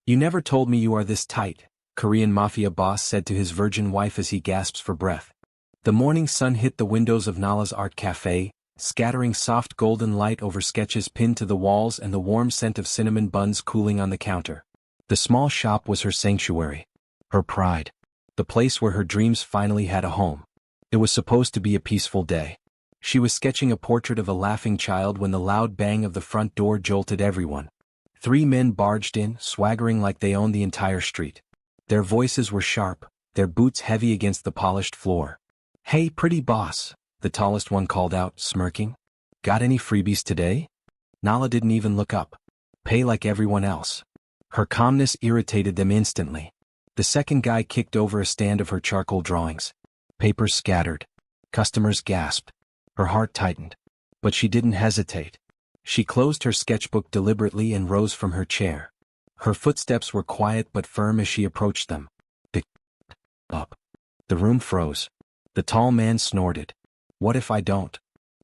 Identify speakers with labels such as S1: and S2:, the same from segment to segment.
S1: You never told me you are this tight, Korean mafia boss said to his virgin wife as he gasps for breath. The morning sun hit the windows of Nala's art cafe, scattering soft golden light over sketches pinned to the walls and the warm scent of cinnamon buns cooling on the counter. The small shop was her sanctuary, her pride, the place where her dreams finally had a home. It was supposed to be a peaceful day. She was sketching a portrait of a laughing child when the loud bang of the front door jolted everyone. 3 men barged in, swaggering like they owned the entire street. Their voices were sharp, their boots heavy against the polished floor. "Hey, pretty boss," the tallest one called out, smirking. "Got any freebies today?" Nala didn't even look up. Pay like everyone else. Her calmness irritated them instantly. The second guy kicked over a stand of her charcoal drawings. Papers scattered. Customers gasped. Her heart tightened. But she didn't hesitate. She closed her sketchbook deliberately and rose from her chair. Her footsteps were quiet but firm as she approached them. Pick up. The room froze. The tall man snorted. "What if I don't?"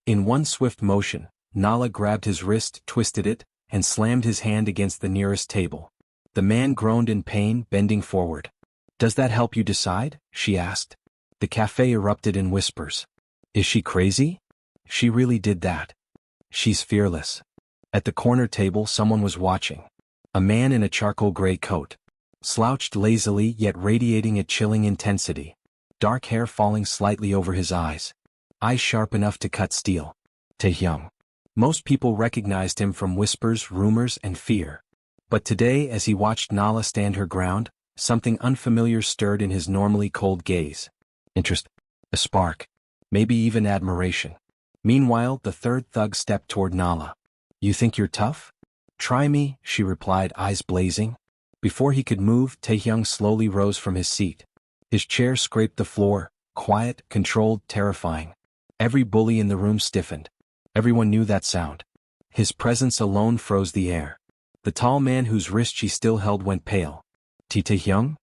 S1: In one swift motion, Nala grabbed his wrist, twisted it, and slammed his hand against the nearest table. The man groaned in pain, bending forward. "Does that help you decide?" she asked. The cafe erupted in whispers. "Is she crazy? She really did that. She's fearless." At the corner table someone was watching. A man in a charcoal gray coat. Slouched lazily yet radiating a chilling intensity. Dark hair falling slightly over his eyes. Eyes sharp enough to cut steel. Tae-Hyung. Most people recognized him from whispers, rumors, and fear. But today, as he watched Nala stand her ground, something unfamiliar stirred in his normally cold gaze. Interest. A spark. Maybe even admiration. Meanwhile, the third thug stepped toward Nala. "You think you're tough?" "Try me," she replied, eyes blazing. Before he could move, Tae-Hyung slowly rose from his seat. His chair scraped the floor, quiet, controlled, terrifying. Every bully in the room stiffened. Everyone knew that sound. His presence alone froze the air. The tall man whose wrist she still held went pale. Tae-Hyung?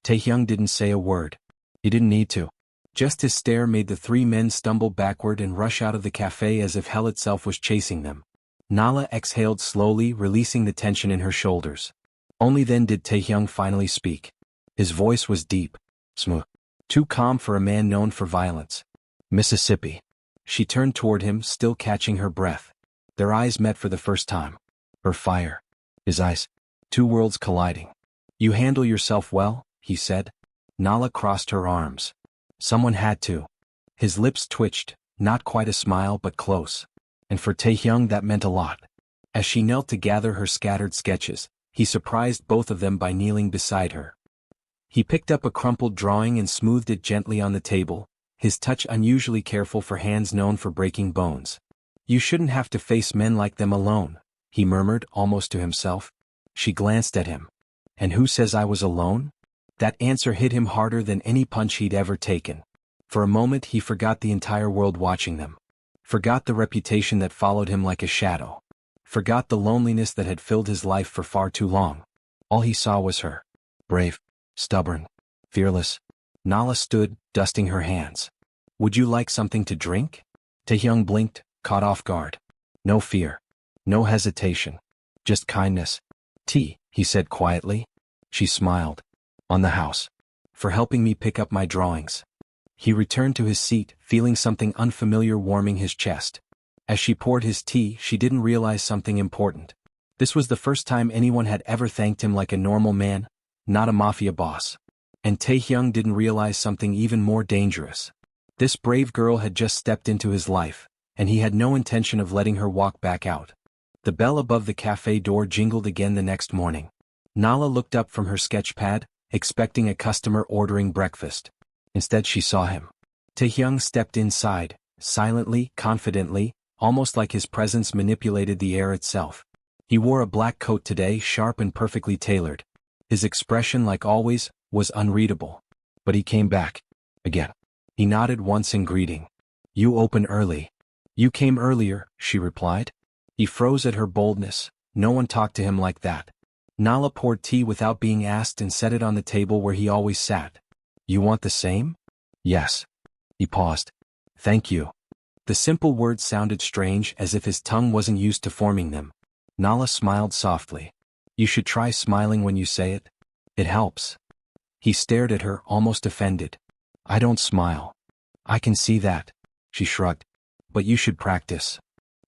S1: Tae-Hyung didn't say a word. He didn't need to. Just his stare made the 3 men stumble backward and rush out of the cafe as if hell itself was chasing them. Nala exhaled slowly, releasing the tension in her shoulders. Only then did Tae-Hyung finally speak. His voice was deep, smooth, too calm for a man known for violence. "Mississippi." She turned toward him, still catching her breath. Their eyes met for the first time. Her fire. His eyes. 2 worlds colliding. "You handle yourself well," he said. Nala crossed her arms. Someone had to. His lips twitched, not quite a smile but close. And for Tae-Hyung that meant a lot. As she knelt to gather her scattered sketches, he surprised both of them by kneeling beside her. He picked up a crumpled drawing and smoothed it gently on the table, his touch unusually careful for hands known for breaking bones. "You shouldn't have to face men like them alone," he murmured, almost to himself. She glanced at him. "And who says I was alone?" That answer hit him harder than any punch he'd ever taken. For a moment he forgot the entire world watching them. Forgot the reputation that followed him like a shadow. Forgot the loneliness that had filled his life for far too long. All he saw was her. Brave, stubborn, fearless. Nala stood, dusting her hands. "Would you like something to drink?" Tae-Hyung blinked, caught off guard. No fear. No hesitation. Just kindness. "Tea," he said quietly. She smiled. "On the house. For helping me pick up my drawings." He returned to his seat, feeling something unfamiliar warming his chest. As she poured his tea, she didn't realize something important. This was the first time anyone had ever thanked him like a normal man, not a mafia boss. And Tae-Hyung didn't realize something even more dangerous. This brave girl had just stepped into his life, and he had no intention of letting her walk back out. The bell above the cafe door jingled again the next morning. Nala looked up from her sketch pad, expecting a customer ordering breakfast. Instead she saw him. Tae-Hyung stepped inside, silently, confidently, almost like his presence manipulated the air itself. He wore a black coat today, sharp and perfectly tailored. His expression, like always, was unreadable. But he came back. Again. He nodded once in greeting. "You open early." "You came earlier," she replied. He froze at her boldness. No one talked to him like that. Nala poured tea without being asked and set it on the table where he always sat. "You want the same?" "Yes." He paused. "Thank you." The simple words sounded strange, as if his tongue wasn't used to forming them. Nala smiled softly. You should try smiling when you say it. It helps. He stared at her, almost offended. I don't smile. I can see that. She shrugged. But you should practice.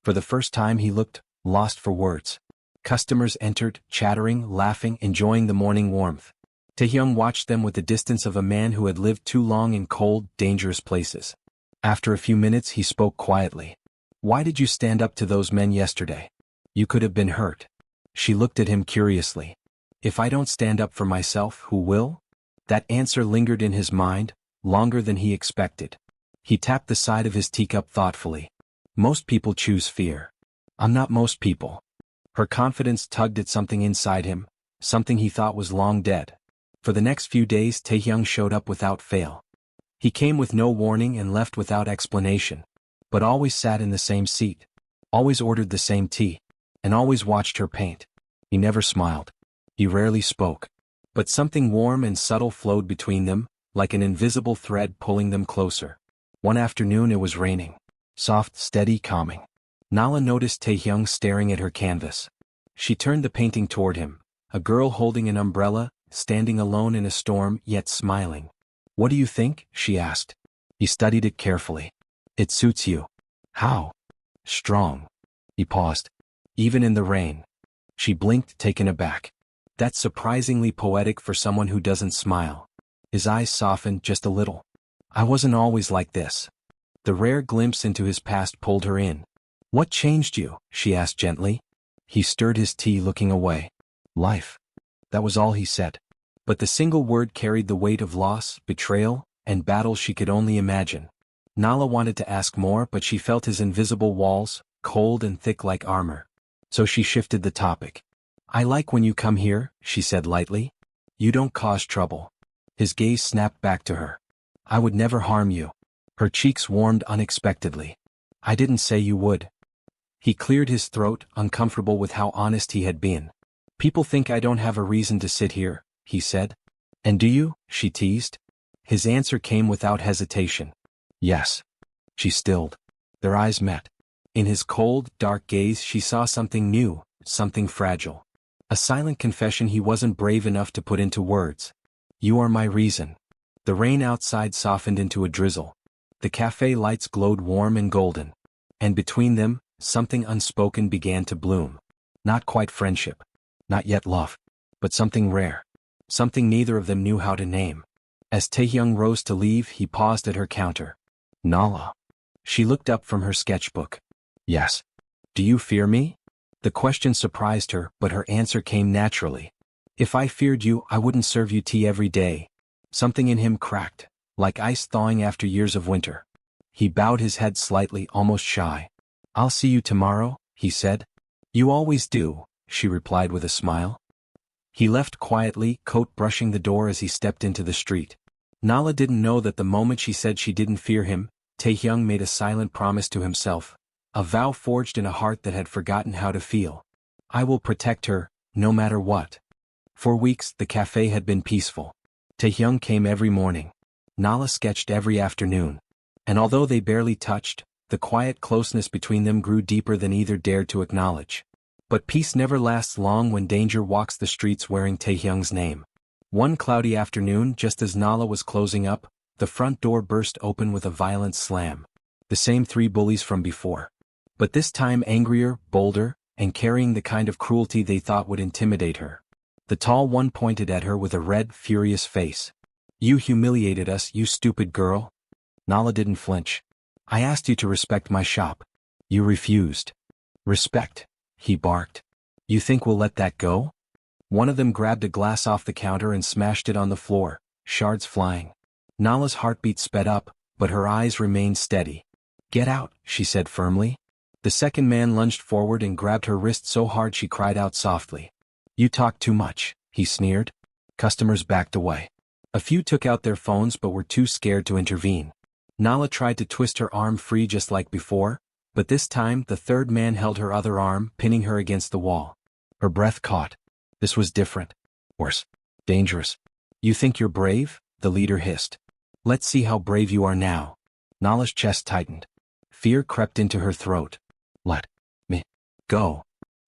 S1: For the first time he looked lost for words. Customers entered, chattering, laughing, enjoying the morning warmth. Tae-Hyung watched them with the distance of a man who had lived too long in cold, dangerous places. After a few minutes he spoke quietly. Why did you stand up to those men yesterday? You could have been hurt. She looked at him curiously. If I don't stand up for myself, who will? That answer lingered in his mind, longer than he expected. He tapped the side of his teacup thoughtfully. Most people choose fear. I'm not most people. Her confidence tugged at something inside him, something he thought was long dead. For the next few days Tae-Hyung showed up without fail. He came with no warning and left without explanation, but always sat in the same seat, always ordered the same tea, and always watched her paint. He never smiled. He rarely spoke. But something warm and subtle flowed between them, like an invisible thread pulling them closer. One afternoon it was raining. Soft, steady, calming. Nala noticed Tae-Hyung staring at her canvas. She turned the painting toward him, a girl holding an umbrella, standing alone in a storm, yet smiling. What do you think? She asked. He studied it carefully. It suits you. How? Strong. He paused. Even in the rain. She blinked, taken aback. That's surprisingly poetic for someone who doesn't smile. His eyes softened just a little. I wasn't always like this. The rare glimpse into his past pulled her in. What changed you? She asked gently. He stirred his tea, looking away. Life. That was all he said. But the single word carried the weight of loss, betrayal, and battle she could only imagine. Nala wanted to ask more, but she felt his invisible walls, cold and thick like armor. So she shifted the topic. I like when you come here, she said lightly. You don't cause trouble. His gaze snapped back to her. I would never harm you. Her cheeks warmed unexpectedly. I didn't say you would. He cleared his throat, uncomfortable with how honest he had been. People think I don't have a reason to sit here, he said. And do you? She teased. His answer came without hesitation. Yes. She stilled. Their eyes met. In his cold, dark gaze she saw something new, something fragile. A silent confession he wasn't brave enough to put into words. You are my reason. The rain outside softened into a drizzle. The cafe lights glowed warm and golden. And between them, something unspoken began to bloom. Not quite friendship. Not yet love. But something rare. Something neither of them knew how to name. As Tae-Hyung rose to leave, he paused at her counter. Nala. She looked up from her sketchbook. Yes. Do you fear me? The question surprised her, but her answer came naturally. If I feared you, I wouldn't serve you tea every day. Something in him cracked, like ice thawing after years of winter. He bowed his head slightly, almost shy. I'll see you tomorrow, he said. You always do, she replied with a smile. He left quietly, coat brushing the door as he stepped into the street. Nala didn't know that the moment she said she didn't fear him, Tae-Hyung made a silent promise to himself. A vow forged in a heart that had forgotten how to feel. I will protect her, no matter what. For weeks, the cafe had been peaceful. Tae-Hyung came every morning. Nala sketched every afternoon. And although they barely touched, the quiet closeness between them grew deeper than either dared to acknowledge. But peace never lasts long when danger walks the streets wearing Tae-Hyung's name. One cloudy afternoon, just as Nala was closing up, the front door burst open with a violent slam. The same three bullies from before. But this time angrier, bolder, and carrying the kind of cruelty they thought would intimidate her. The tall one pointed at her with a red, furious face. You humiliated us, you stupid girl. Nala didn't flinch. I asked you to respect my shop. You refused. Respect, he barked. You think we'll let that go? One of them grabbed a glass off the counter and smashed it on the floor, shards flying. Nala's heartbeat sped up, but her eyes remained steady. Get out, she said firmly. The second man lunged forward and grabbed her wrist so hard she cried out softly. You talk too much, he sneered. Customers backed away. A few took out their phones but were too scared to intervene. Nala tried to twist her arm free just like before, but this time the third man held her other arm, pinning her against the wall. Her breath caught. This was different. Worse. Dangerous. You think you're brave? The leader hissed. Let's see how brave you are now. Nala's chest tightened. Fear crept into her throat. Let me go.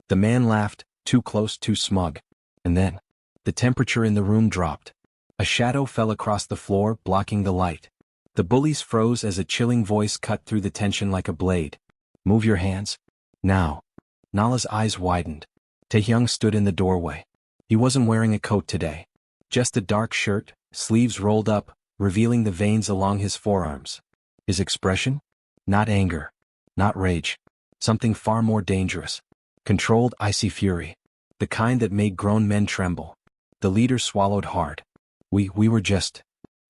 S1: The man laughed, too close, too smug. And then, the temperature in the room dropped. A shadow fell across the floor, blocking the light. The bullies froze as a chilling voice cut through the tension like a blade. Move your hands. Now. Nala's eyes widened. Tae-Hyung stood in the doorway. He wasn't wearing a coat today. Just a dark shirt, sleeves rolled up, revealing the veins along his forearms. His expression? Not anger. Not rage. Something far more dangerous. Controlled, icy fury. The kind that made grown men tremble. The leader swallowed hard. We were just...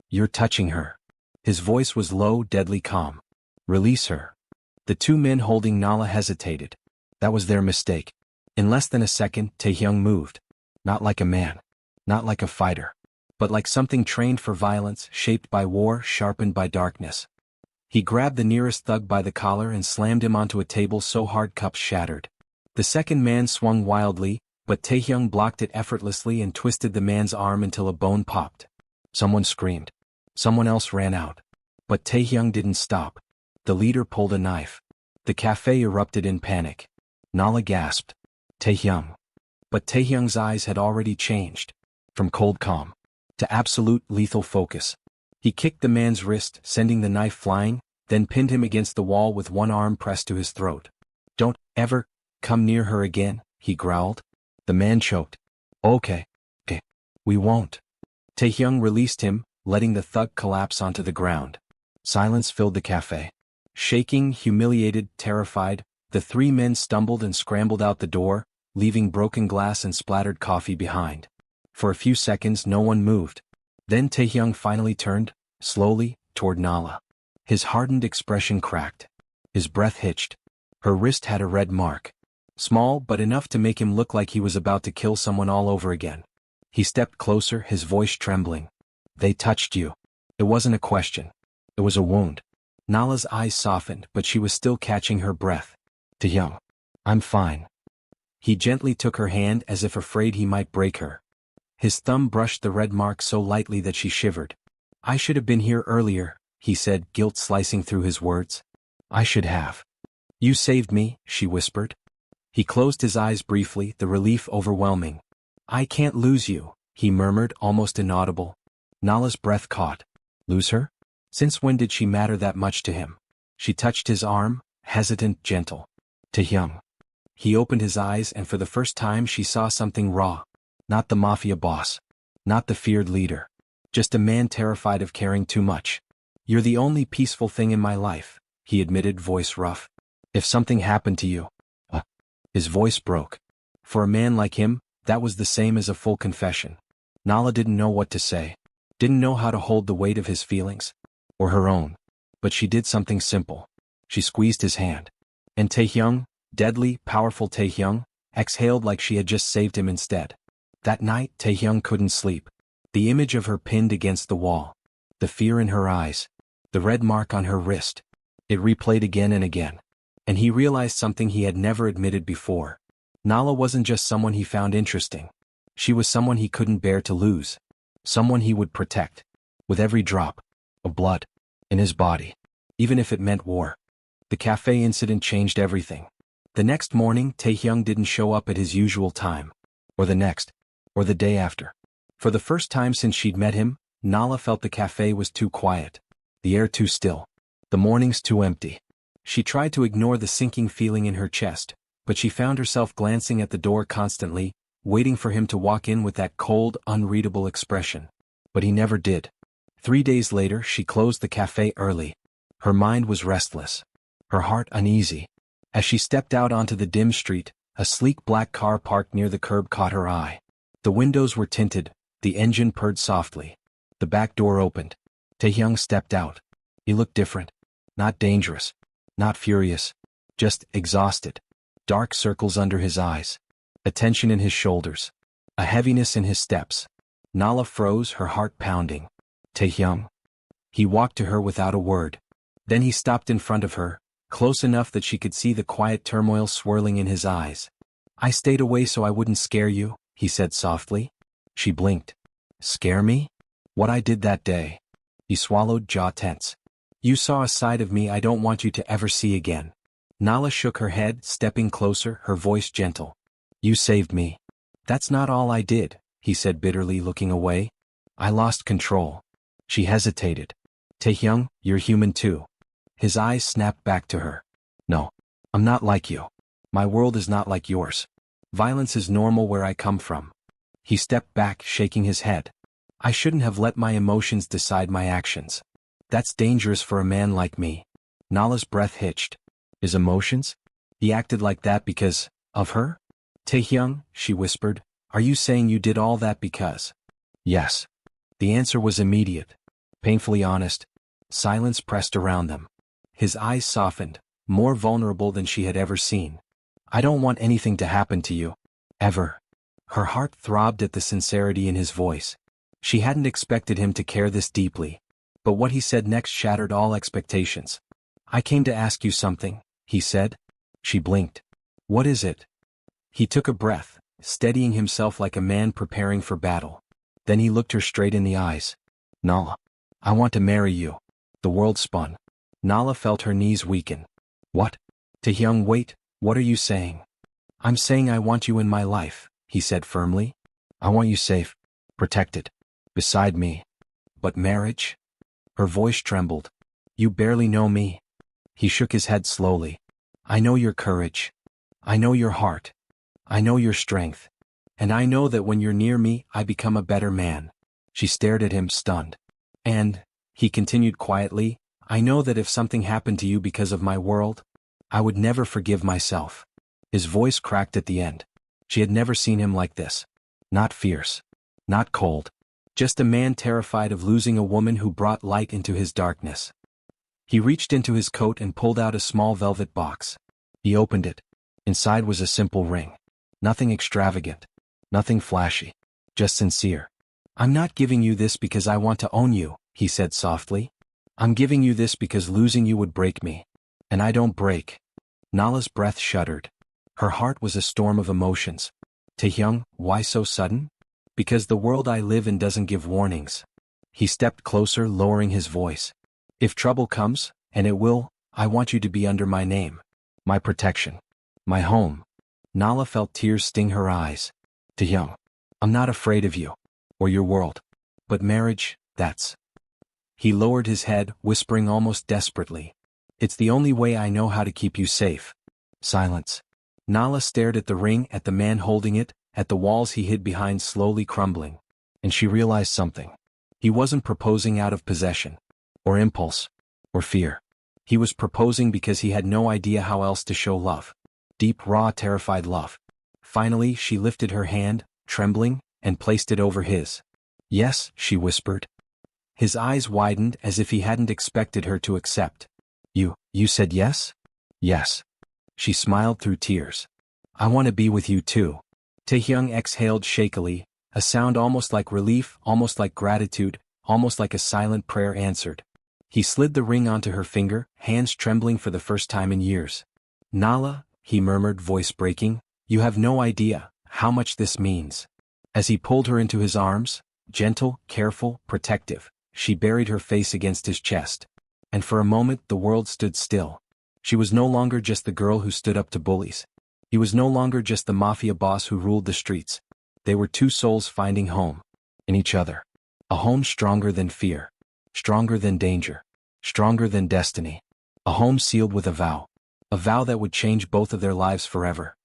S1: You're touching her. His voice was low, deadly calm. Release her. The two men holding Nala hesitated. That was their mistake. In less than a second, Tae-Hyung moved. Not like a man. Not like a fighter. But like something trained for violence, shaped by war, sharpened by darkness. He grabbed the nearest thug by the collar and slammed him onto a table so hard cups shattered. The second man swung wildly, but Tae-Hyung blocked it effortlessly and twisted the man's arm until a bone popped. Someone screamed. Someone else ran out. But Tae-Hyung didn't stop. The leader pulled a knife. The café erupted in panic. Nala gasped. Tae-Hyung. But Tae-Hyung's eyes had already changed. From cold calm to absolute lethal focus. He kicked the man's wrist, sending the knife flying, then pinned him against the wall with one arm pressed to his throat. Don't ever come near her again, he growled. The man choked. Okay. We won't. Tae-Hyung released him, letting the thug collapse onto the ground. Silence filled the café. Shaking, humiliated, terrified, the three men stumbled and scrambled out the door, leaving broken glass and splattered coffee behind. For a few seconds no one moved. Then Tae-Hyung finally turned, slowly, toward Nala. His hardened expression cracked. His breath hitched. Her wrist had a red mark. Small but enough to make him look like he was about to kill someone all over again. He stepped closer, his voice trembling. They touched you. It wasn't a question. It was a wound. Nala's eyes softened, but she was still catching her breath. Tae-Hyung. I'm fine. He gently took her hand as if afraid he might break her. His thumb brushed the red mark so lightly that she shivered. I should have been here earlier, he said, guilt slicing through his words. I should have. You saved me, she whispered. He closed his eyes briefly, the relief overwhelming. I can't lose you, he murmured, almost inaudible. Nala's breath caught. Lose her? Since when did she matter that much to him? She touched his arm, hesitant, gentle. Tae-Hyung. He opened his eyes and for the first time she saw something raw. Not the mafia boss. Not the feared leader. Just a man terrified of caring too much. You're the only peaceful thing in my life, he admitted, voice rough. If something happened to you... His voice broke. For a man like him, that was the same as a full confession. Nala didn't know what to say. Didn't know how to hold the weight of his feelings. Or her own. But she did something simple. She squeezed his hand. And Tae-Hyung, deadly, powerful Tae-Hyung, exhaled like she had just saved him instead. That night, Tae-Hyung couldn't sleep. The image of her pinned against the wall. The fear in her eyes. The red mark on her wrist. It replayed again and again. And he realized something he had never admitted before. Nala wasn't just someone he found interesting. She was someone he couldn't bear to lose. Someone he would protect. With every drop of blood in his body. Even if it meant war. The cafe incident changed everything. The next morning, Tae-Hyung didn't show up at his usual time. Or the next. Or the day after. For the first time since she'd met him, Nala felt the cafe was too quiet. The air too still. The mornings too empty. She tried to ignore the sinking feeling in her chest, but she found herself glancing at the door constantly, waiting for him to walk in with that cold, unreadable expression. But he never did. 3 days later, she closed the cafe early. Her mind was restless. Her heart uneasy. As she stepped out onto the dim street, a sleek black car parked near the curb caught her eye. The windows were tinted, the engine purred softly. The back door opened. Tae-Hyung stepped out. He looked different. Not dangerous. Not furious. Just exhausted. Dark circles under his eyes. A tension in his shoulders. A heaviness in his steps. Nala froze, her heart pounding. Tae-Hyung. He walked to her without a word. Then he stopped in front of her, close enough that she could see the quiet turmoil swirling in his eyes. I stayed away so I wouldn't scare you, he said softly. She blinked. Scare me? What I did that day. He swallowed, jaw tense. You saw a side of me I don't want you to ever see again. Nala shook her head, stepping closer, her voice gentle. You saved me. That's not all I did, he said bitterly, looking away. I lost control. She hesitated. Tae-Hyung, you're human too. His eyes snapped back to her. No. I'm not like you. My world is not like yours. Violence is normal where I come from. He stepped back, shaking his head. I shouldn't have let my emotions decide my actions. That's dangerous for a man like me. Nala's breath hitched. His emotions? He acted like that because of her? Tae-Hyung, she whispered, are you saying you did all that because? Yes. The answer was immediate. Painfully honest. Silence pressed around them. His eyes softened, more vulnerable than she had ever seen. I don't want anything to happen to you. Ever. Her heart throbbed at the sincerity in his voice. She hadn't expected him to care this deeply. But what he said next shattered all expectations. I came to ask you something, he said. She blinked. What is it? He took a breath, steadying himself like a man preparing for battle. Then he looked her straight in the eyes. Nala. I want to marry you. The world spun. Nala felt her knees weaken. What? Tae-Hyung, wait, what are you saying? I'm saying I want you in my life, he said firmly. I want you safe, protected, beside me. But marriage? Her voice trembled. You barely know me. He shook his head slowly. I know your courage. I know your heart. I know your strength. And I know that when you're near me, I become a better man. She stared at him, stunned. And, he continued quietly, I know that if something happened to you because of my world, I would never forgive myself. His voice cracked at the end. She had never seen him like this. Not fierce. Not cold. Just a man terrified of losing a woman who brought light into his darkness. He reached into his coat and pulled out a small velvet box. He opened it. Inside was a simple ring. Nothing extravagant. Nothing flashy. Just sincere. I'm not giving you this because I want to own you, he said softly. I'm giving you this because losing you would break me. And I don't break. Nala's breath shuddered. Her heart was a storm of emotions. Tae-Hyung, why so sudden? Because the world I live in doesn't give warnings. He stepped closer, lowering his voice. If trouble comes, and it will, I want you to be under my name. My protection. My home. Nala felt tears sting her eyes. Tae-Hyung, I'm not afraid of you. Or your world. But marriage, that's. He lowered his head, whispering almost desperately. It's the only way I know how to keep you safe. Silence. Nala stared at the ring, at the man holding it, at the walls he hid behind slowly crumbling. And she realized something. He wasn't proposing out of possession. Or impulse. Or fear. He was proposing because he had no idea how else to show love. Deep, raw, terrified love. Finally, she lifted her hand, trembling, and placed it over his. Yes, she whispered. His eyes widened as if he hadn't expected her to accept. You said yes? Yes. She smiled through tears. I want to be with you too. Tae-Hyung exhaled shakily, a sound almost like relief, almost like gratitude, almost like a silent prayer answered. He slid the ring onto her finger, hands trembling for the first time in years. Nala, he murmured, voice breaking, you have no idea how much this means. As he pulled her into his arms, gentle, careful, protective, she buried her face against his chest. And for a moment the world stood still. She was no longer just the girl who stood up to bullies. He was no longer just the mafia boss who ruled the streets. They were two souls finding home. In each other. A home stronger than fear. Stronger than danger. Stronger than destiny. A home sealed with a vow. A vow that would change both of their lives forever.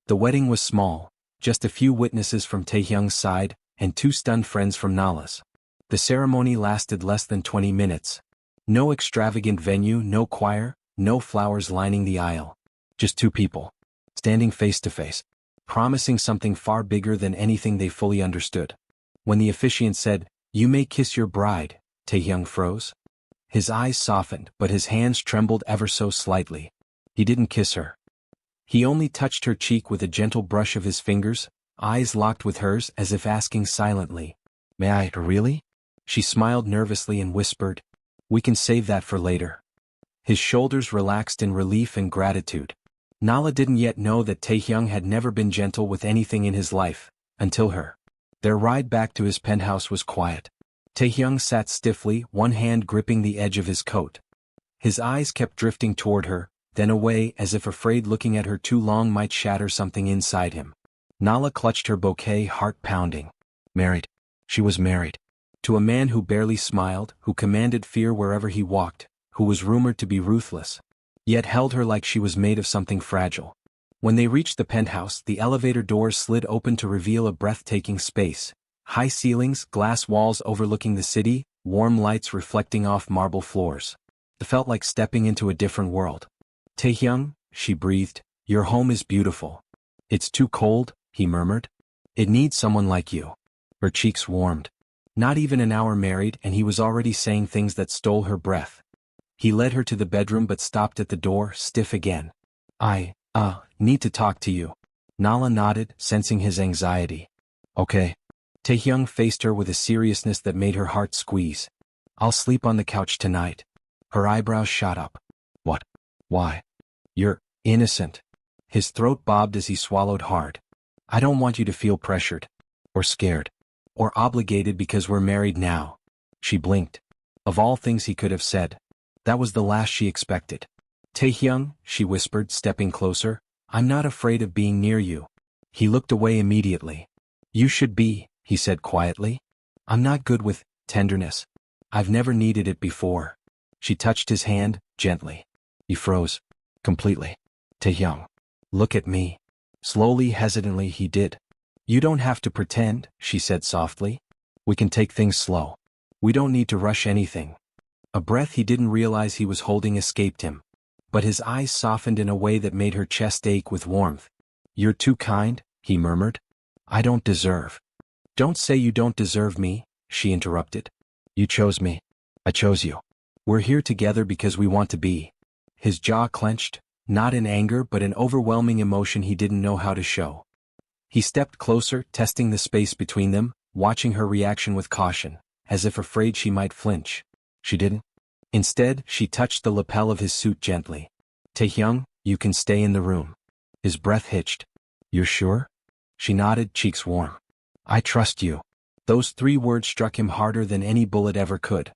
S1: The wedding was small. Just a few witnesses from Tae-Hyung's side, and 2 stunned friends from Nala's. The ceremony lasted less than 20 minutes. No extravagant venue, no choir, no flowers lining the aisle. Just 2 people. Standing face to face. Promising something far bigger than anything they fully understood. When the officiant said, "You may kiss your bride," Tae-Hyung froze. His eyes softened, but his hands trembled ever so slightly. He didn't kiss her. He only touched her cheek with a gentle brush of his fingers, eyes locked with hers as if asking silently, "May I, really?" She smiled nervously and whispered, "We can save that for later." His shoulders relaxed in relief and gratitude. Nala didn't yet know that Tae-Hyung had never been gentle with anything in his life, until her. Their ride back to his penthouse was quiet. Tae-Hyung sat stiffly, one hand gripping the edge of his coat. His eyes kept drifting toward her, then away as if afraid looking at her too long might shatter something inside him. Nala clutched her bouquet, heart pounding. Married. She was married. To a man who barely smiled, who commanded fear wherever he walked, who was rumored to be ruthless, yet held her like she was made of something fragile. When they reached the penthouse, the elevator doors slid open to reveal a breathtaking space. High ceilings, glass walls overlooking the city, warm lights reflecting off marble floors. It felt like stepping into a different world. Tae-Hyung, she breathed, your home is beautiful. It's too cold, he murmured. It needs someone like you. Her cheeks warmed. Not even an hour married and he was already saying things that stole her breath. He led her to the bedroom but stopped at the door, stiff again. I need to talk to you. Nala nodded, sensing his anxiety. Okay. Tae-Hyung faced her with a seriousness that made her heart squeeze. I'll sleep on the couch tonight. Her eyebrows shot up. What? Why? You're innocent. His throat bobbed as he swallowed hard. I don't want you to feel pressured. Or scared. Or obligated because we're married now. She blinked. Of all things he could have said, that was the last she expected. Tae-Hyung, she whispered, stepping closer, I'm not afraid of being near you. He looked away immediately. You should be, he said quietly. I'm not good with tenderness. I've never needed it before. She touched his hand, gently. He froze. Completely. Tae-Hyung. Look at me. Slowly, hesitantly he did. You don't have to pretend, she said softly. We can take things slow. We don't need to rush anything. A breath he didn't realize he was holding escaped him. But his eyes softened in a way that made her chest ache with warmth. You're too kind, he murmured. I don't deserve. Don't say you don't deserve me, she interrupted. You chose me. I chose you. We're here together because we want to be. His jaw clenched, not in anger but in overwhelming emotion he didn't know how to show. He stepped closer, testing the space between them, watching her reaction with caution, as if afraid she might flinch. She didn't. Instead, she touched the lapel of his suit gently. Tae-Hyung, you can stay in the room. His breath hitched. You're sure? She nodded, cheeks warm. I trust you. Those 3 words struck him harder than any bullet ever could.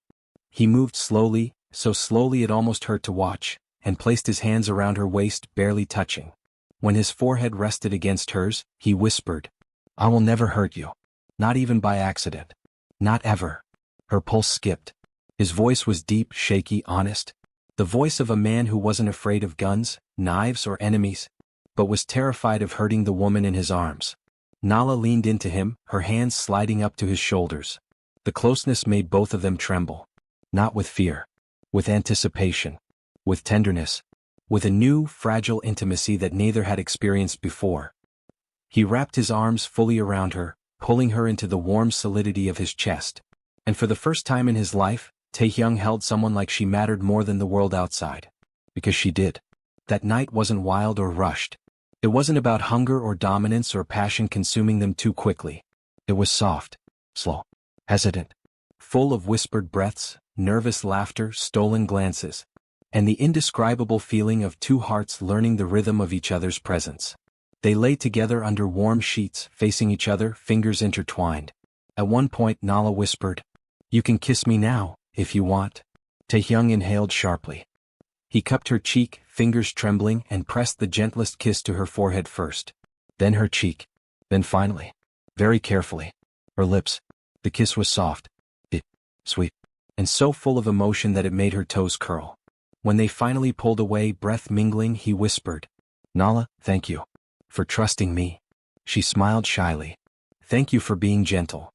S1: He moved slowly, so slowly it almost hurt to watch, and placed his hands around her waist, barely touching. When his forehead rested against hers, he whispered, I will never hurt you. Not even by accident. Not ever. Her pulse skipped. His voice was deep, shaky, honest. The voice of a man who wasn't afraid of guns, knives, or enemies, but was terrified of hurting the woman in his arms. Nala leaned into him, her hands sliding up to his shoulders. The closeness made both of them tremble. Not with fear. With anticipation. With tenderness. With a new, fragile intimacy that neither had experienced before. He wrapped his arms fully around her, pulling her into the warm solidity of his chest. And for the first time in his life, Tae-Hyung held someone like she mattered more than the world outside. Because she did. That night wasn't wild or rushed. It wasn't about hunger or dominance or passion consuming them too quickly. It was soft, slow, hesitant, full of whispered breaths, nervous laughter, stolen glances, and the indescribable feeling of 2 hearts learning the rhythm of each other's presence. They lay together under warm sheets, facing each other, fingers intertwined. At one point Nala whispered, You can kiss me now, if you want. Tae-Hyung inhaled sharply. He cupped her cheek, fingers trembling, and pressed the gentlest kiss to her forehead first. Then her cheek. Then finally. Very carefully. Her lips. The kiss was soft. Sweet. And so full of emotion that it made her toes curl. When they finally pulled away, breath mingling, he whispered, Nala, thank you. For trusting me. She smiled shyly. Thank you for being gentle.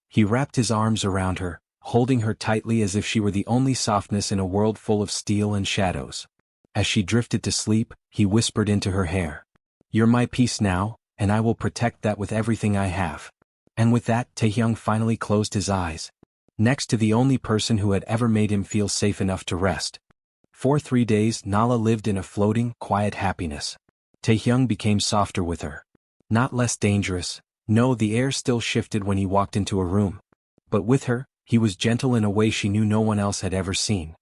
S1: He wrapped his arms around her, holding her tightly as if she were the only softness in a world full of steel and shadows. As she drifted to sleep, he whispered into her hair. You're my peace now, and I will protect that with everything I have. And with that, Tae-Hyung finally closed his eyes. Next to the only person who had ever made him feel safe enough to rest. For 3 days, Nala lived in a floating, quiet happiness. Tae-Hyung became softer with her. Not less dangerous. No, the air still shifted when he walked into a room. But with her, he was gentle in a way she knew no one else had ever seen.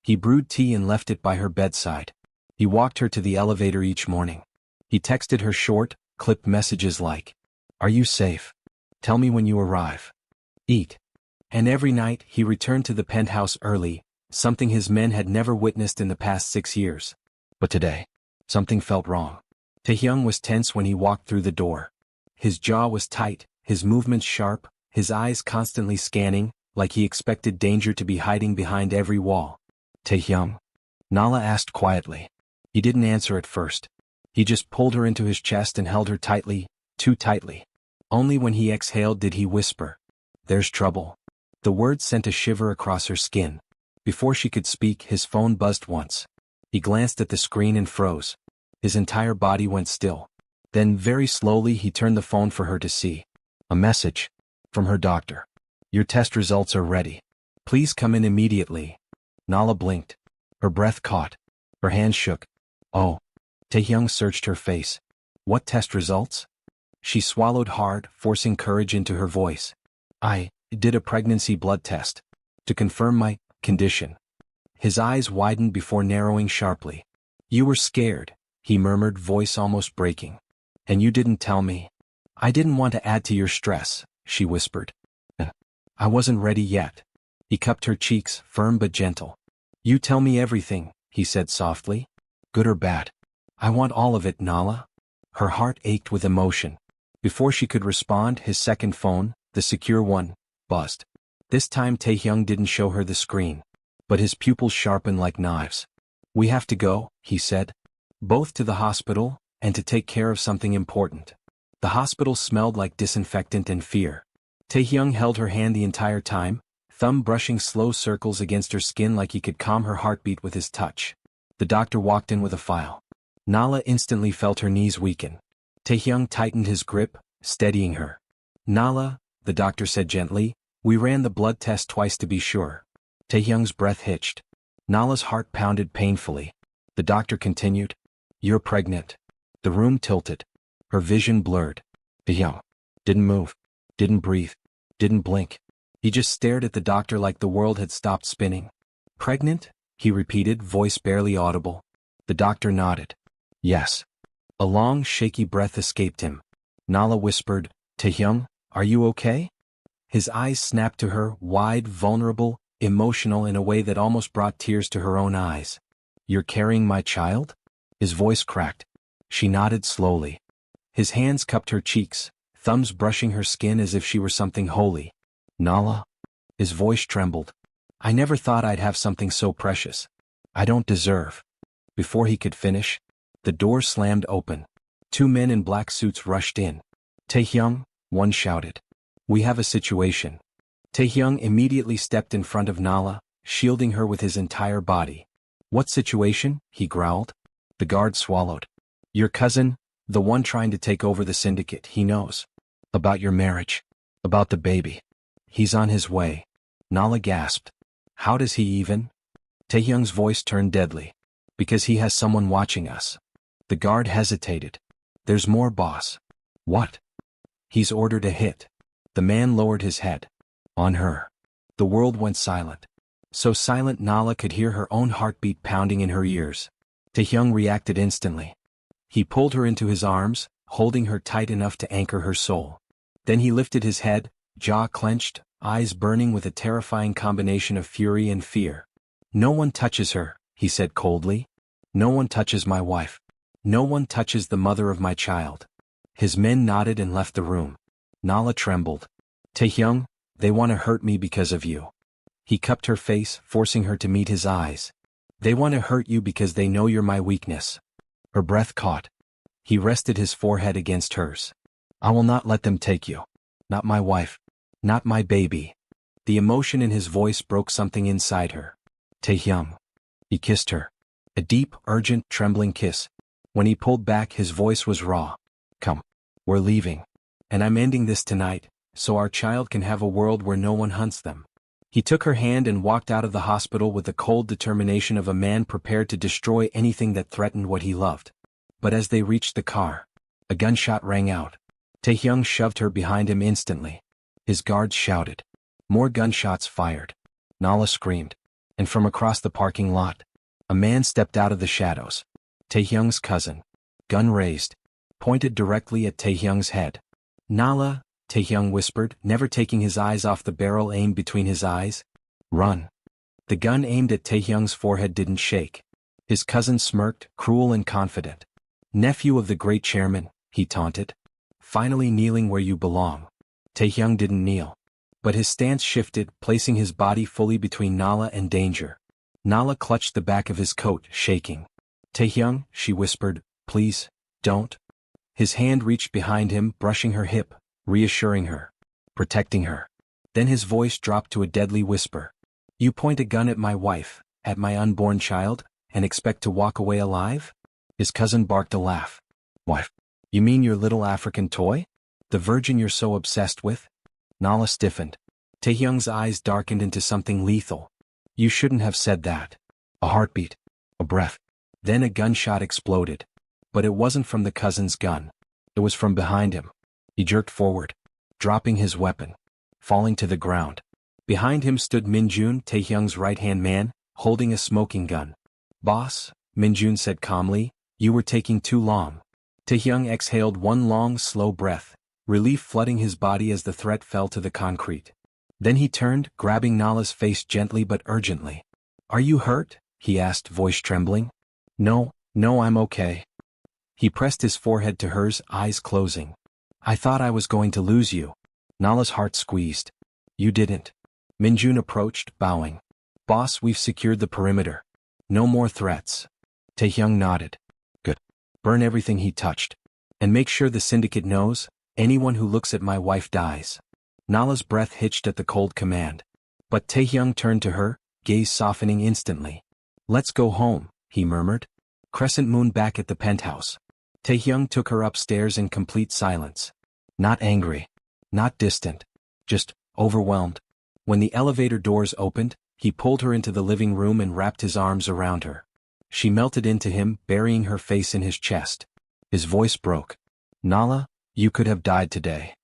S1: He brewed tea and left it by her bedside. He walked her to the elevator each morning. He texted her short, clipped messages like, Are you safe? Tell me when you arrive. Eat. And every night, he returned to the penthouse early, something his men had never witnessed in the past 6 years. But today, something felt wrong. Tae-Hyung was tense when he walked through the door. His jaw was tight, his movements sharp, his eyes constantly scanning, like he expected danger to be hiding behind every wall. Tae-Hyung? Nala asked quietly. He didn't answer at first. He just pulled her into his chest and held her tightly, too tightly. Only when he exhaled did he whisper, "There's trouble." The word sent a shiver across her skin. Before she could speak, his phone buzzed once. He glanced at the screen and froze. His entire body went still. Then very slowly he turned the phone for her to see. A message. From her doctor. "Your test results are ready. Please come in immediately." Nala blinked. Her breath caught. Her hands shook. "Oh." Tae-Hyung searched her face. "What test results?" She swallowed hard, forcing courage into her voice. "I did a pregnancy blood test. To confirm my condition." His eyes widened before narrowing sharply. "You were scared," he murmured, voice almost breaking. "And you didn't tell me." "I didn't want to add to your stress," she whispered. "I wasn't ready yet." He cupped her cheeks, firm but gentle. "You tell me everything," he said softly. "Good or bad. I want all of it, Nala." Her heart ached with emotion. Before she could respond, his second phone, the secure one, buzzed. This time Tae-Hyung didn't show her the screen. But his pupils sharpened like knives. "We have to go," he said. "Both to the hospital, and to take care of something important." The hospital smelled like disinfectant and fear. Tae-Hyung held her hand the entire time, thumb brushing slow circles against her skin like he could calm her heartbeat with his touch. The doctor walked in with a file. Nala instantly felt her knees weaken. Tae-Hyung tightened his grip, steadying her. "Nala," the doctor said gently, "we ran the blood test twice to be sure." Tae-Hyung's breath hitched. Nala's heart pounded painfully. The doctor continued, "You're pregnant." The room tilted. Her vision blurred. Tae-Hyung didn't move, didn't breathe, didn't blink. He just stared at the doctor like the world had stopped spinning. "Pregnant?" he repeated, voice barely audible. The doctor nodded. "Yes." A long, shaky breath escaped him. Nala whispered, "Tae-Hyung, are you okay?" His eyes snapped to her, wide, vulnerable, emotional in a way that almost brought tears to her own eyes. "You're carrying my child?" His voice cracked. She nodded slowly. His hands cupped her cheeks, thumbs brushing her skin as if she were something holy. "Nala?" His voice trembled. "I never thought I'd have something so precious. I don't deserve." Before he could finish, the door slammed open. Two men in black suits rushed in. "Tae-Hyung," one shouted. "We have a situation." Tae-Hyung immediately stepped in front of Nala, shielding her with his entire body. "What situation?" he growled. The guard swallowed. "Your cousin, the one trying to take over the syndicate, he knows. About your marriage. About the baby. He's on his way." Nala gasped. "How does he even?" Tae-Hyung's voice turned deadly. "Because he has someone watching us." The guard hesitated. "There's more, boss." "What?" "He's ordered a hit." The man lowered his head. "On her." The world went silent. So silent Nala could hear her own heartbeat pounding in her ears. Tae-Hyung reacted instantly. He pulled her into his arms, holding her tight enough to anchor her soul. Then he lifted his head, jaw clenched, eyes burning with a terrifying combination of fury and fear. "No one touches her," he said coldly. "No one touches my wife. No one touches the mother of my child." His men nodded and left the room. Nala trembled. "Tae-Hyung, they want to hurt me because of you." He cupped her face, forcing her to meet his eyes. "They want to hurt you because they know you're my weakness." Her breath caught. He rested his forehead against hers. "I will not let them take you. Not my wife. Not my baby." The emotion in his voice broke something inside her. "Tae-Hyung." He kissed her. A deep, urgent, trembling kiss. When he pulled back, his voice was raw. "Come. We're leaving. And I'm ending this tonight, so our child can have a world where no one hunts them." He took her hand and walked out of the hospital with the cold determination of a man prepared to destroy anything that threatened what he loved. But as they reached the car, a gunshot rang out. Tae-Hyung shoved her behind him instantly. His guards shouted. More gunshots fired. Nala screamed. And from across the parking lot, a man stepped out of the shadows. Tae-Hyung's cousin. Gun raised. Pointed directly at Tae-Hyung's head. "Nala," Tae-Hyung whispered, never taking his eyes off the barrel aimed between his eyes. "Run." The gun aimed at Tae-Hyung's forehead didn't shake. His cousin smirked, cruel and confident. Nephew of the great chairman, he taunted. Finally kneeling where you belong. Tae-Hyung didn't kneel. But his stance shifted, placing his body fully between Nala and danger. Nala clutched the back of his coat, shaking. Tae-Hyung, she whispered, please, don't. His hand reached behind him, brushing her hip, reassuring her, protecting her. Then his voice dropped to a deadly whisper. You point a gun at my wife, at my unborn child, and expect to walk away alive? His cousin barked a laugh. Wife? You mean your little African toy? The virgin you're so obsessed with? Nala stiffened. Tae-Hyung's eyes darkened into something lethal. You shouldn't have said that. A heartbeat. A breath. Then a gunshot exploded. But it wasn't from the cousin's gun. It was from behind him. He jerked forward, dropping his weapon, falling to the ground. Behind him stood Min-jun, Tae-Hyung's right-hand man, holding a smoking gun. Boss, Min-jun said calmly, you were taking too long. Tae-Hyung exhaled one long, slow breath, relief flooding his body as the threat fell to the concrete. Then he turned, grabbing Nala's face gently but urgently. Are you hurt? He asked, voice trembling. No, I'm okay. He pressed his forehead to hers, eyes closing. I thought I was going to lose you. Nala's heart squeezed. You didn't. Min-jun approached, bowing. Boss, we've secured the perimeter. No more threats. Tae-Hyung nodded. Good. Burn everything he touched. And make sure the syndicate knows, anyone who looks at my wife dies. Nala's breath hitched at the cold command. But Tae-Hyung turned to her, gaze softening instantly. Let's go home, he murmured. Crescent moon back at the penthouse. Tae-Hyung took her upstairs in complete silence. Not angry. Not distant. Just overwhelmed. When the elevator doors opened, he pulled her into the living room and wrapped his arms around her. She melted into him, burying her face in his chest. His voice broke. Nala, you could have died today.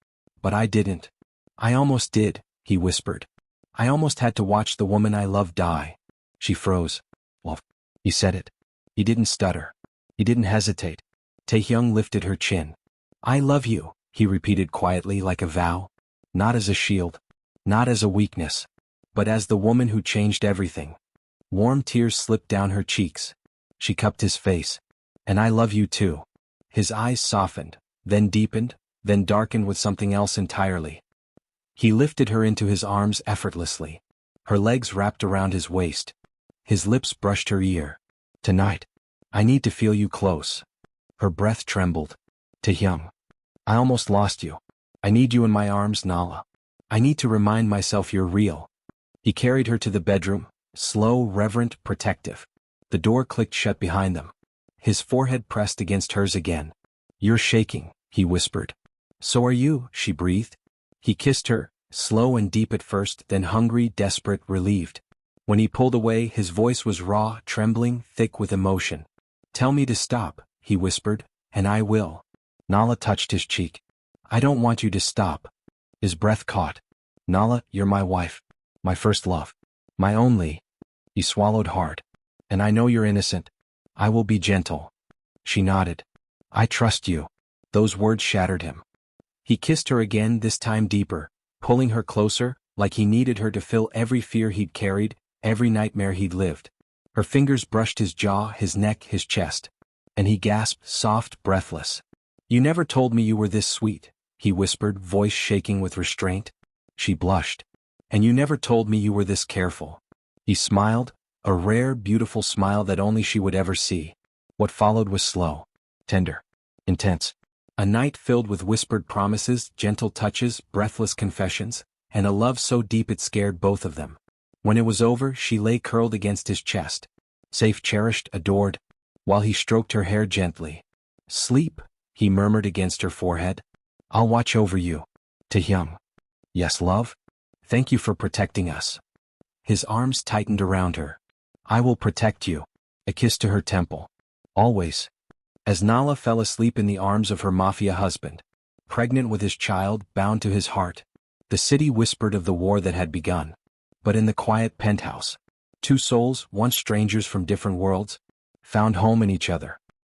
S1: But I didn't. I almost did, he whispered. I almost had to watch the woman I love die. She froze. Well, he said it. He didn't stutter. He didn't hesitate. Tae-Hyung lifted her chin. I love you, he repeated quietly like a vow. Not as a shield. Not as a weakness. But as the woman who changed everything. Warm tears slipped down her cheeks. She cupped his face. And I love you too. His eyes softened, then deepened, then darkened with something else entirely. He lifted her into his arms effortlessly. Her legs wrapped around his waist. His lips brushed her ear. Tonight. I need to feel you close. Her breath trembled. Tae-Hyung. I almost lost you. I need you in my arms, Nala. I need to remind myself you're real. He carried her to the bedroom, slow, reverent, protective. The door clicked shut behind them. His forehead pressed against hers again. You're shaking, he whispered. So are you, she breathed. He kissed her, slow and deep at first, then hungry, desperate, relieved. When he pulled away, his voice was raw, trembling, thick with emotion. Tell me to stop, he whispered, and I will. Nala touched his cheek. I don't want you to stop. His breath caught. Nala, you're my wife. My first love. My only. He swallowed hard. And I know you're innocent. I will be gentle. She nodded. I trust you. Those words shattered him. He kissed her again, this time deeper, pulling her closer, like he needed her to fill every fear he'd carried, every nightmare he'd lived. Her fingers brushed his jaw, his neck, his chest. And he gasped, soft, breathless. You never told me you were this sweet, he whispered, voice shaking with restraint. She blushed. And you never told me you were this careful. He smiled, a rare, beautiful smile that only she would ever see. What followed was slow, tender, intense. A night filled with whispered promises, gentle touches, breathless confessions, and a love so deep it scared both of them. When it was over, she lay curled against his chest. Safe, cherished, adored, while he stroked her hair gently. Sleep, he murmured against her forehead. I'll watch over you. Tae-Hyung. Yes, love? Thank you for protecting us. His arms tightened around her. I will protect you. A kiss to her temple. Always. As Nala fell asleep in the arms of her mafia husband, pregnant with his child, bound to his heart, the city whispered of the war that had begun. But in the quiet penthouse, two souls, once strangers from different worlds, found home in each other.